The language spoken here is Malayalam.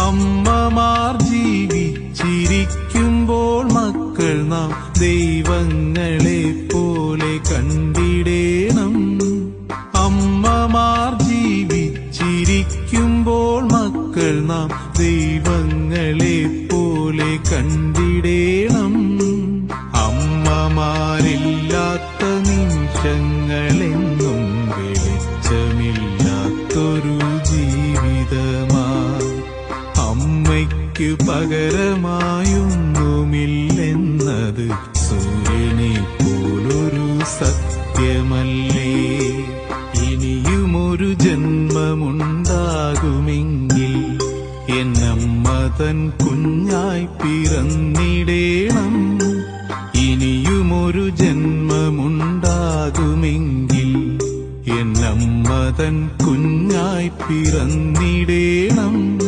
അമ്മമാർ ജീവിച്ചിരിക്കുമ്പോൾ മക്കൾ നാം ദൈവങ്ങളെ പോലെ കണ്ടിടേണം. അമ്മമാർ ജീവിച്ചിരിക്കുമ്പോൾ മക്കൾ നാം ദൈവങ്ങളെ പോലെ കണ്ടിടേണം. അമ്മമാരില്ലാത്ത നിമിഷങ്ങളെന്നും വെളിച്ചമില്ലാത്തൊരു ജീവിതമാ. അമ്മയ്ക്കു പകരമായൊന്നുമില്ലെന്നത് സൂര്യനെ പോലൊരു സത്യമല്ലേ. ഇനിയുമൊരു ജന്മമുണ്ടാകുമെങ്കിൽ എന്നമ്മ തൻ കുഞ്ഞായി പിറന്നിടേണം. ഇനിയുമൊരു ജന്മമുണ്ടാകുമെങ്കിൽ എന്നമ്മ തൻ കുഞ്ഞായി പിറന്നിടേണം.